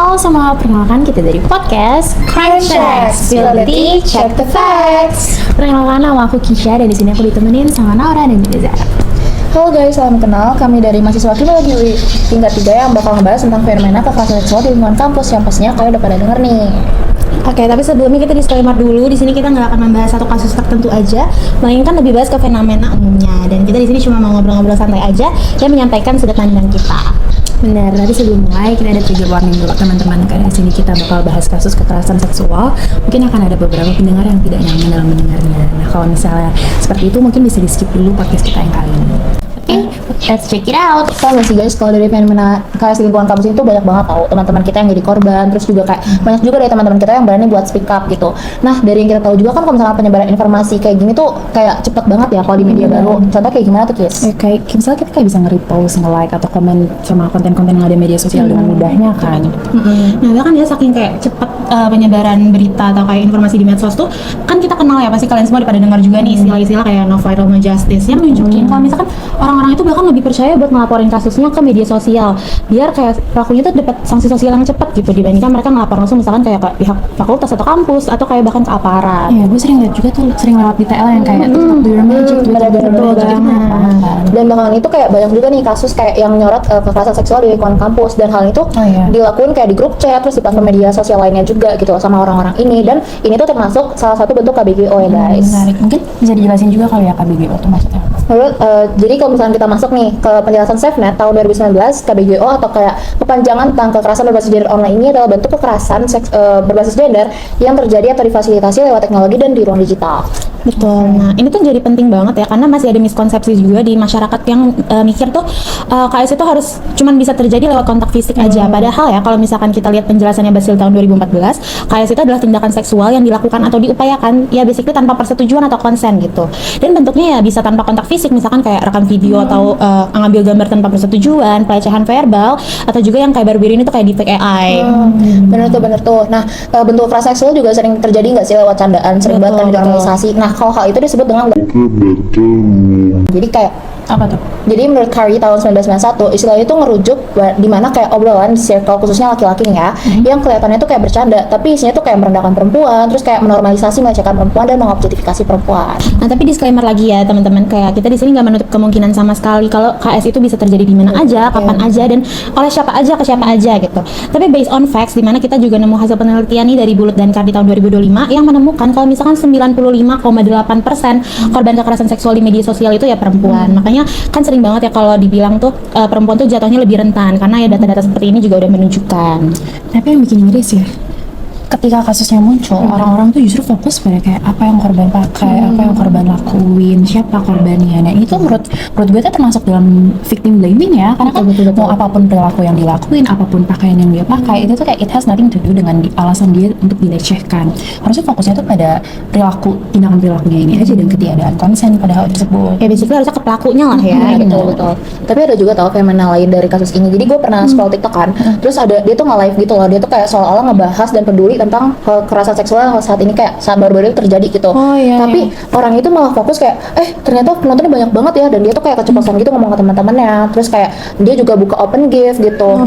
Halo semua, perkenalkan kita dari podcast Crime Checks, spill the tea, check the facts. Perkenalkan, nama aku Kisha dan di sini aku ditemenin sama Naura dan juga Zara. Halo guys, salam kenal. Kami dari mahasiswa Kriminologi UI tingkat 3 yang bakal ngebahas tentang fenomena kekerasan seksual di lingkungan kampus yang pastinya kalian udah pada denger nih. Oke, tapi sebelumnya kita disclaimer dulu. Di sini kita nggak akan membahas satu kasus tertentu aja, melainkan lebih bahas ke fenomena umumnya. Dan kita di sini cuma mau ngobrol-ngobrol santai aja dan menyampaikan sudut pandang kita. Benar, tadi sebelum mulai kita ada trigger warning dulu teman-teman, karena di sini kita bakal bahas kasus kekerasan seksual. Mungkin akan ada beberapa pendengar yang tidak nyaman dalam mendengarnya. Nah, kalau misalnya seperti itu mungkin bisa di skip dulu podcast kita yang kali ini. Let's check it out. Tahu gak sih guys, kalau dari fenomena kekerasan di lingkungan kampus itu banyak banget tahu teman-teman kita yang jadi korban, terus juga kayak banyak juga dari teman-teman kita yang berani buat speak up gitu. Nah, dari yang kita tahu juga kan kalau misalnya penyebaran informasi kayak gini tuh kayak cepet banget ya kalau di media baru. Contohnya kayak gimana tuh, Kis? Kayak misalnya kita kayak bisa nge-repost, nge-like atau komen sama konten-konten yang ada di media sosial dengan mudahnya kan. Nah, bahkan ya saking kayak cepat penyebaran berita atau kayak informasi di medsos tuh, kan kita kenal ya, pasti kalian semua pada dengar juga nih istilah-istilah kayak no viral no justice, yang nunjukin kalau misalkan orang-orang itu bahkan lebih percaya buat ngelaporin kasusnya ke media sosial biar kayak pelakunya tuh dapat sanksi sosial yang cepat gitu dibandingkan mereka ngelapor langsung misalkan kayak ke pihak fakultas atau kampus atau kayak bahkan ke aparat. Iya, gue sering lihat juga tuh, sering lewat di TL yang kayak do your magic, betul banget. Dan belakangan itu kayak banyak juga nih kasus kayak yang nyorot kekerasan seksual di lingkungan kampus, dan hal itu dilakuin kayak di grup chat terus di platform media sosial lainnya juga gitu sama orang-orang ini, dan ini tuh termasuk salah satu bentuk KBGO ya guys. Menarik, mungkin bisa dijelasin juga kali ya KBGO itu maksudnya. Lalu, jadi kalau misalnya kita masuk nih ke penjelasan SafeNet tahun 2019, KBGO atau kayak kepanjangan tentang kekerasan berbasis gender online ini adalah bentuk kekerasan berbasis gender yang terjadi atau difasilitasi lewat teknologi dan di ruang digital. Betul. Nah, ini tuh jadi penting banget ya karena masih ada miskonsepsi juga di masyarakat yang mikir tuh KS itu harus cuman bisa terjadi lewat kontak fisik aja. Padahal ya kalau misalkan kita lihat penjelasannya Basil tahun 2014, KS itu adalah tindakan seksual yang dilakukan atau diupayakan ya basically tanpa persetujuan atau konsen gitu. Dan bentuknya ya bisa tanpa kontak fisik, misalkan kayak rekam video atau ngambil gambar tanpa persetujuan, pelecehan verbal, atau juga yang kayak baru-baru ini tuh kayak deepfake AI. Bener tuh. Nah, bentuk kekerasan seksual juga sering terjadi nggak sih lewat candaan, sering banget kan di organisasi. Nah, kalau hal itu disebut dengan jadi kayak Apa tuh? jadi menurut Curry tahun 1991, istilah itu ngerujuk di mana kayak obrolan di circle khususnya laki-laki nih ya, yang kelihatannya tuh kayak bercanda, tapi isinya tuh kayak merendahkan perempuan, terus kayak menormalisasi melecehkan perempuan dan mengobjektifikasi perempuan. Nah, tapi disclaimer lagi ya teman-teman, kayak kita di sini nggak menutup kemungkinan sama sekali kalau KS itu bisa terjadi di mana aja, kapan aja, dan oleh siapa aja ke siapa aja gitu. Tapi based on facts, di mana kita juga nemu hasil penelitian nih dari Bulut dan Kardi tahun 2025 yang menemukan kalau misalkan 95,8% korban kekerasan seksual di media sosial itu ya perempuan. Makanya kan sering banget ya kalau dibilang tuh perempuan tuh jatuhnya lebih rentan karena ya data-data seperti ini juga udah menunjukkan. Tapi yang bikin miris ya, ketika kasusnya muncul, orang-orang tuh justru fokus pada kayak apa yang korban pakai, apa yang korban lakuin, siapa korbannya. Nah, ini tuh menurut gue tuh termasuk dalam victim blaming ya, karena kan mau apapun perilaku yang dilakuin, apapun pakaian yang dia pakai, itu tuh kayak it has nothing to do dengan alasan dia untuk dilecehkan. Harusnya fokusnya tuh pada tindakan perilakunya ini aja dan ketiadaan konsen pada hal tersebut. Ya basically harusnya ke pelakunya lah ya. Betul. Tapi ada juga tau fenomena lain dari kasus ini. Jadi gue pernah scroll TikTok kan, terus ada dia tuh nge-live gitu loh, dia tuh kayak seolah-olah ngebahas dan peduli tentang kekerasan seksual yang saat ini kayak saat baru-baru terjadi gitu. Tapi orang itu malah fokus kayak ternyata penontonnya banyak banget ya, dan dia tuh kayak keceplosan gitu ngomong ke teman-temannya, terus kayak dia juga buka open gift gitu.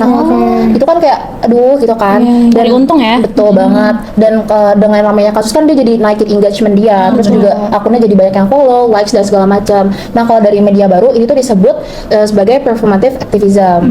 Itu kan kayak aduh gitu kan. Dari untung ya. Betul banget. Dan dengan namanya kasus kan dia jadi naikin engagement dia, terus juga akunnya jadi banyak yang follow, likes dan segala macam. Nah, kalau dari media baru ini tuh disebut sebagai performative activism.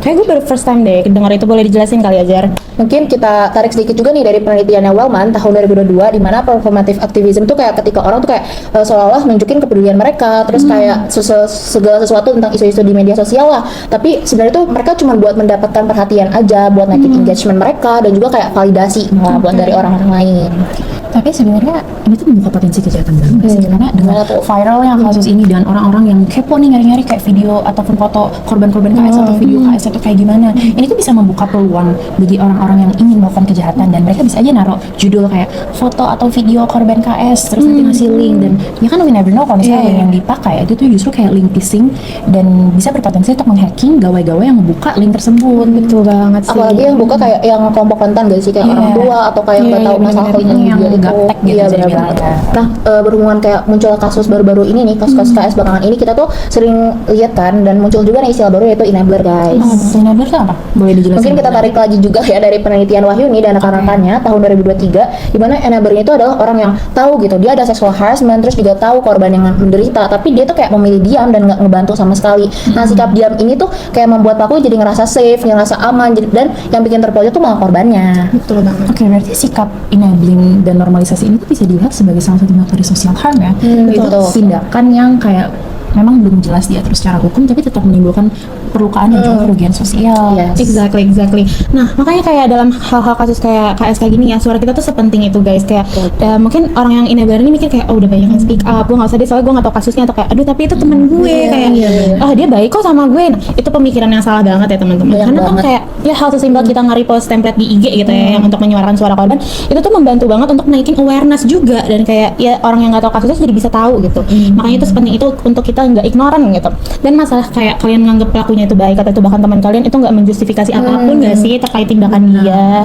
Kayak gue baru first time deh dengar itu, boleh dijelasin kali ya Jar? Mungkin kita tarik sedikit juga nih dari penelitiannya Wellman tahun 2022, di mana performative activism itu kayak ketika orang tuh kayak seolah-olah nunjukin kepedulian mereka, terus kayak segala sesuatu tentang isu-isu di media sosial lah, tapi sebenarnya tuh mereka cuma buat mendapatkan perhatian aja, buat naikin engagement mereka, dan juga kayak validasi malah buat dari orang-orang lain. Tapi sebenarnya ini tuh membuka potensi kejahatan baru sih, karena dengan viralnya kasus ini dan orang-orang yang kepo nih nyari-nyari kayak video ataupun foto korban-korban KS atau video KS itu kayak gimana, ini tuh bisa membuka peluang bagi orang-orang yang ingin melakukan kejahatan, dan mereka bisa aja naruh judul kayak foto atau video korban KS terus nanti ngasih link, dan ya kan we never know kalau misalnya yang dipakai itu tuh justru kayak link phishing dan bisa berpotensi untuk menghacking gawai-gawai yang membuka link tersebut. Betul banget sih. Apalagi yang buka kayak yang kelompok rentan gak sih, kayak orang tua atau kayak nggak tahu masalah ini gaptek gitu Iya, jadi benar-benar. bilangnya. Nah, berhubungan kayak muncul kasus baru-baru ini nih, kasus-kasus KS belakangan ini, kita tuh sering lihat kan, dan muncul juga nih istilah baru yaitu enabler, guys. Enabler itu apa? Boleh dijelasin? Mungkin kita tarik lagi juga ya dari penelitian Wahyuni dan rekan-rekannya tahun 2023, di mana enabler itu adalah orang yang tahu gitu dia ada sexual harassment, terus juga tahu korban yang menderita, tapi dia tuh kayak memilih diam dan nggak ngebantu sama sekali. Nah, sikap diam ini tuh kayak membuat pelaku jadi ngerasa safe, ngerasa aman, dan yang bikin terpojok tuh malah korbannya. Betul banget. Oke, berarti sikap enabling dan normalisasi ini tuh bisa dilihat sebagai salah satu bentuk dari social harm ya. Itu betul. tindakan yang kayak memang belum jelas diatur secara hukum tapi tetap menimbulkan perlukaan dan juga kerugian sosial. Yes. Exactly. Nah, makanya kayak dalam hal-hal kasus kayak KS kayak gini ya, suara kita tuh sepenting itu, guys. Kayak mungkin orang yang enabler ini mikir kayak, oh udah banyak yang speak up, gue nggak usah deh soalnya gue nggak tahu kasusnya, atau kayak, aduh tapi itu teman gue, kayak, dia baik kok sama gue. Nah, itu pemikiran yang salah banget ya teman-teman. Banyak Karena kan banget. kayak ya hal sesimpel kita nge-repost template di IG gitu ya, yang untuk menyuarakan suara korban, itu tuh membantu banget untuk naikin awareness juga, dan kayak ya orang yang nggak tahu kasusnya jadi bisa tahu gitu. Makanya itu sepenting itu untuk kita nggak ignoran gitu. Dan masalah kayak kalian nganggap pelakunya itu baik atau itu bahkan teman kalian, itu nggak menjustifikasi apapun nggak sih terkait tindakan dia.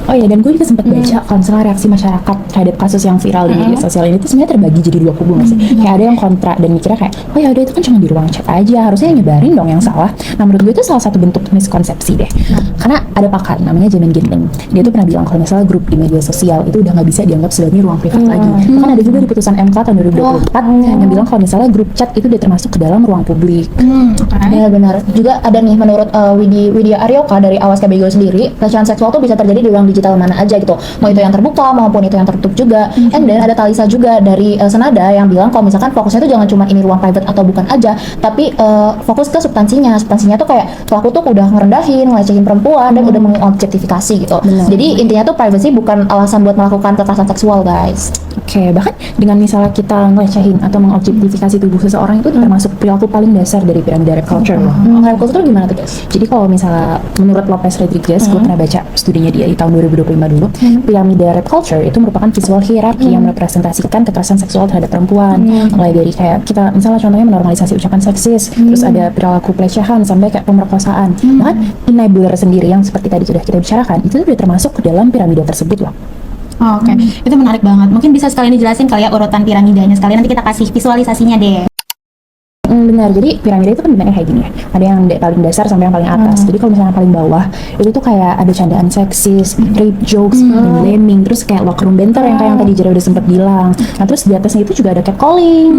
Oh iya, dan gue juga sempat baca kalau misalnya reaksi masyarakat terhadap kasus yang viral di media sosial ini tuh sebenarnya terbagi jadi dua kubu nggak sih? Kayak ada yang kontra dan mikirnya kayak, oh ya udah itu kan cuma di ruang chat aja, harusnya yang nyebarin dong yang salah. Nah, menurut gue itu salah satu bentuk miskonsepsi deh. Karena ada pakar namanya Jamin Ginting, dia tuh pernah bilang kalau misalnya grup di media sosial itu udah nggak bisa dianggap sebagai ruang privat lagi. Bahkan ada juga di putusan MK tahun 2024 yang bilang kalau misalnya grup chat itu udah termasuk ke dalam ruang publik. Benar-benar. Juga ada nih menurut Widya Aryoka dari Awas KBGO sendiri, pelecehan seksual tuh bisa terjadi di ruang digital mana aja gitu. Mau itu yang terbuka maupun itu yang tertutup juga. And then ada Talisa juga dari Senada yang bilang kalau misalkan fokusnya tuh jangan cuma ini ruang private atau bukan aja, tapi fokus ke substansinya. Substansinya tuh kayak pelaku tuh udah ngerendahin, ngelecehin perempuan dan udah mengobjektifikasi gitu. Jadi intinya tuh privacy bukan alasan buat melakukan kekerasan seksual, guys. Oke, bahkan dengan misalnya kita ngelecehin atau mengobjektifikasi tubuh seseorang itu termasuk perilaku paling dasar dari piramida rape culture loh. Rape culture tuh gimana tuh, guys? Jadi kalau misalnya menurut Lopez Rodriguez, gue pernah baca studinya dia di tahun 2025 dulu, piramida rape culture itu merupakan visual hierarki yang merepresentasikan kekerasan seksual terhadap perempuan. Mulai dari kayak kita misalnya contohnya menormalisasi ucapan seksis, terus ada perilaku pelecehan sampai kayak pemerkosaan. Bahkan enabler sendiri yang seperti tadi sudah kita bicarakan, itu udah termasuk ke dalam piramida tersebut loh. Oke, itu menarik banget. Mungkin bisa sekalian dijelasin kali ya urutan piramidanya sekalian, nanti kita kasih visualisasinya deh. Benar, jadi piramida itu kan bentuknya kayak gini ya. Ada yang paling dasar sampai yang paling atas. Jadi kalau misalnya yang paling bawah itu tuh kayak ada candaan seksis, rape jokes, blaming, terus kayak locker room banter yang kayak yang tadi Jera udah sempat bilang. Nah terus di atasnya itu juga ada catcalling,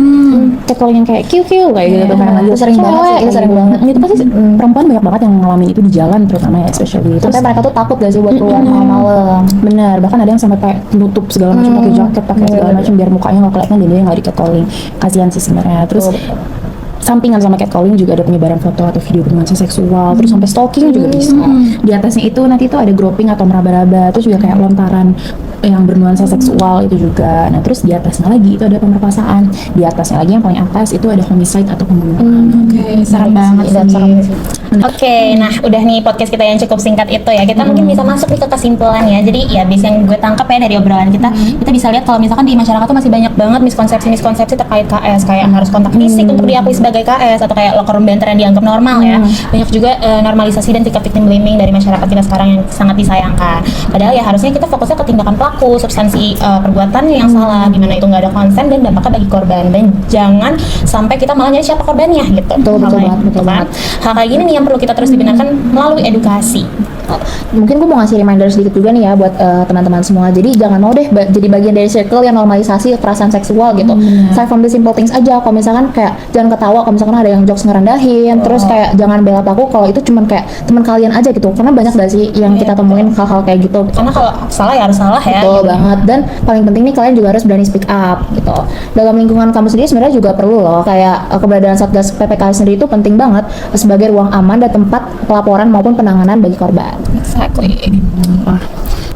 catcalling yang kayak QQ kayak gitu tuh kayak manggil Itu sering banget sih, itu sering banget. Itu pasti perempuan banyak banget yang ngalamin itu di jalan terutama ya, especially. Terus Sampai mereka tuh takut gak sih buat keluar malam-malam. benar, bahkan ada yang sampai kayak nutup segala macam pakai jaket, pakai segala macam biar mukanya nggak kelihatan dan dia nggak di catcalling. Kasihan sih sebenarnya. Terus sampingan sama catcalling juga ada penyebaran foto atau video bernuansa seksual, terus sampai stalking juga bisa. Di atasnya itu nanti itu ada groping atau meraba-raba, terus juga kayak lontaran yang bernuansa seksual itu juga. Nah terus di atasnya lagi itu ada pemerkosaan, di atasnya lagi yang paling atas itu ada homicide atau pembunuhan. Oke, serem banget sih. Oke, Nah, udah nih podcast kita yang cukup singkat itu ya. Kita mungkin bisa masuk nih ke kesimpulan ya. Jadi ya bis yang gue tangkap ya dari obrolan kita, kita bisa lihat kalau misalkan di masyarakat tuh masih banyak banget miskonsepsi terkait KS, kayak harus kontak fisik untuk diakui sebagai KS, atau kayak locker room banter yang dianggap normal ya. Banyak juga normalisasi dan sikap victim blaming dari masyarakat kita sekarang yang sangat disayangkan. Padahal ya harusnya kita fokusnya ke tindakan pelaku, substansi perbuatannya yang salah, dimana itu nggak ada konsen dan dampaknya bagi korban, dan jangan sampai kita malah nyari siapa korbannya gitu. Betul banget. Hal kayak gini nih yang perlu kita terus dibenarkan melalui edukasi. Mungkin gue mau ngasih reminder sedikit juga nih ya buat teman-teman semua. Jadi jangan mau deh jadi bagian dari circle yang normalisasi kekerasan seksual gitu. Start from the simple things aja. Kalau misalkan kayak jangan ketawa kalau misalkan ada yang jokes ngerendahin, terus kayak jangan bela pelaku kalau itu cuman kayak teman kalian aja gitu. Karena banyak gak sih yang kita temuin hal-hal kayak gitu. Karena kalau salah ya harus salah ya. Betul banget. Dan paling penting nih kalian juga harus berani speak up gitu. Dalam lingkungan kamu sendiri sebenarnya juga perlu loh kayak keberadaan Satgas PPK sendiri itu penting banget sebagai ruang aman dan tempat pelaporan maupun penanganan bagi korban. Exactly. Wah,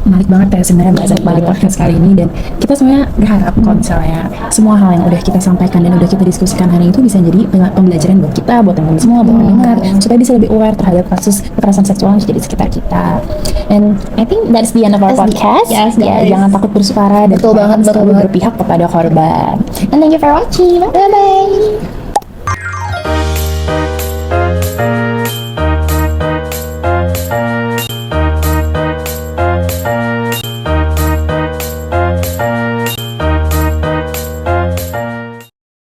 menarik banget ya sebenarnya bahasan pada podcast kali ini, dan kita sebenarnya berharap kalau misalnya semua hal yang udah kita sampaikan dan udah kita diskusikan hari ini itu bisa jadi pembelajaran buat kita, buat teman-teman semua, buat pendengar, supaya bisa lebih aware terhadap kasus kekerasan seksual yang terjadi di sekitar kita. And I think that's the end of our podcast. Yes, Ya, guys. jangan takut bersuara dan Betul banget, selalu berpihak kepada korban. And thank you for watching. Bye bye.